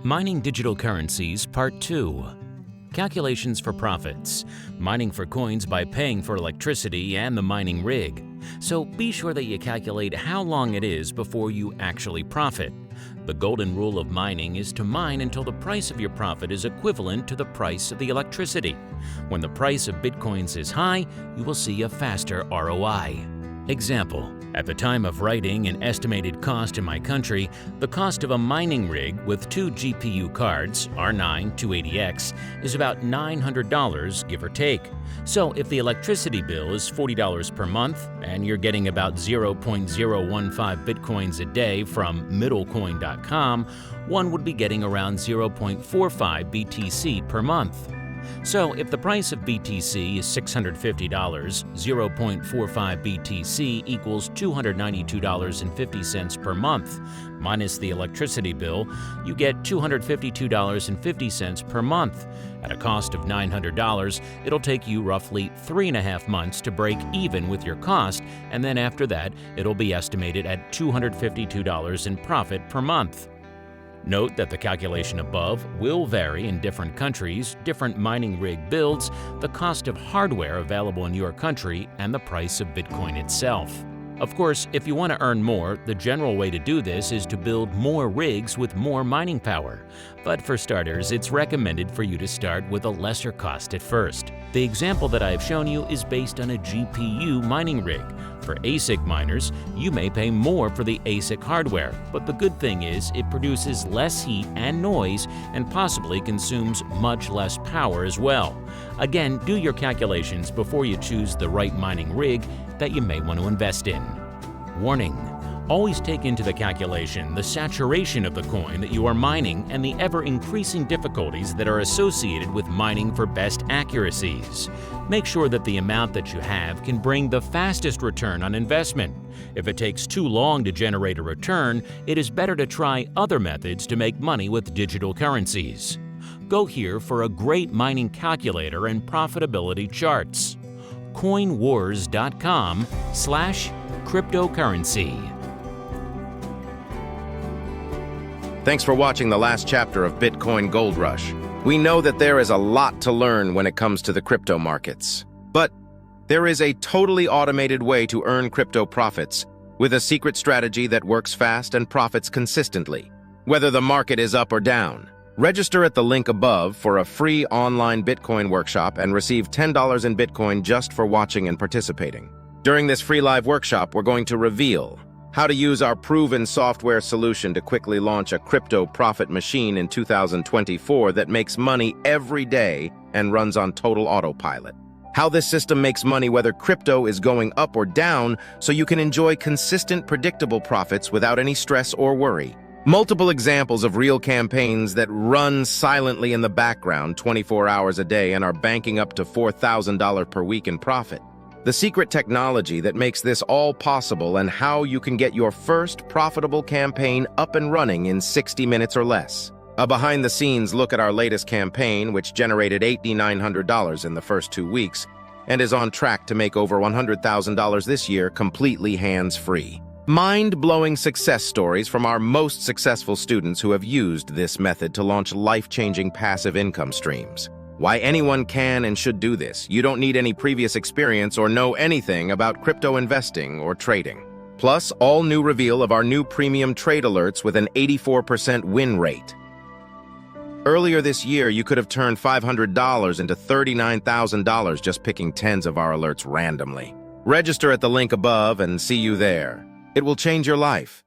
Mining Digital Currencies Part 2. Calculations for profits. Mining for coins by paying for electricity and the mining rig. So be sure that you calculate how long it is before you actually profit. The golden rule of mining is to mine until the price of your profit is equivalent to the price of the electricity. When the price of bitcoins is high, you will see a faster ROI. Example: at the time of writing an estimated cost in my country, the cost of a mining rig with 2 GPU cards, R9 280X, is about $900, give or take. So if the electricity bill is $40 per month and you're getting about 0.015 bitcoins a day from middlecoin.com, one would be getting around 0.45 BTC per month. So if the price of BTC is $650, 0.45 BTC equals $292.50 per month. Minus the electricity bill, you get $252.50 per month. At a cost of $900, it'll take you roughly 3.5 months to break even with your cost, and then after that, it'll be estimated at $252 in profit per month. Note that the calculation above will vary in different countries, different mining rig builds, the cost of hardware available in your country, and the price of Bitcoin itself. Of course, if you want to earn more, the general way to do this is to build more rigs with more mining power. But for starters, it's recommended for you to start with a lesser cost at first. The example that I have shown you is based on a GPU mining rig. For ASIC miners, you may pay more for the ASIC hardware, but the good thing is it produces less heat and noise and possibly consumes much less power as well. Again, do your calculations before you choose the right mining rig that you may want to invest in. Warning: always take into the calculation the saturation of the coin that you are mining and the ever-increasing difficulties that are associated with mining for best accuracies. Make sure that the amount that you have can bring the fastest return on investment. If it takes too long to generate a return, it is better to try other methods to make money with digital currencies. Go here for a great mining calculator and profitability charts. coinwars.com/cryptocurrency. Thanks for watching the last chapter of Bitcoin Gold Rush. We know that there is a lot to learn when it comes to the crypto markets. But there is a totally automated way to earn crypto profits with a secret strategy that works fast and profits consistently, whether the market is up or down. Register at the link above for a free online Bitcoin workshop and receive $10 in Bitcoin just for watching and participating. During this free live workshop, we're going to reveal how to use our proven software solution to quickly launch a crypto profit machine in 2024 that makes money every day and runs on total autopilot. How this system makes money whether crypto is going up or down, so you can enjoy consistent, predictable profits without any stress or worry. Multiple examples of real campaigns that run silently in the background 24 hours a day and are banking up to $4,000 per week in profit. The secret technology that makes this all possible and how you can get your first profitable campaign up and running in 60 minutes or less. A behind-the-scenes look at our latest campaign, which generated $8,900 in the first 2 weeks and is on track to make over $100,000 this year completely hands-free. Mind-blowing success stories from our most successful students who have used this method to launch life-changing passive income streams. Why anyone can and should do this. You don't need any previous experience or know anything about crypto investing or trading. Plus, all new reveal of our new premium trade alerts with an 84% win rate. Earlier this year, you could have turned $500 into $39,000 just picking tens of our alerts randomly. Register at the link above and see you there. It will change your life.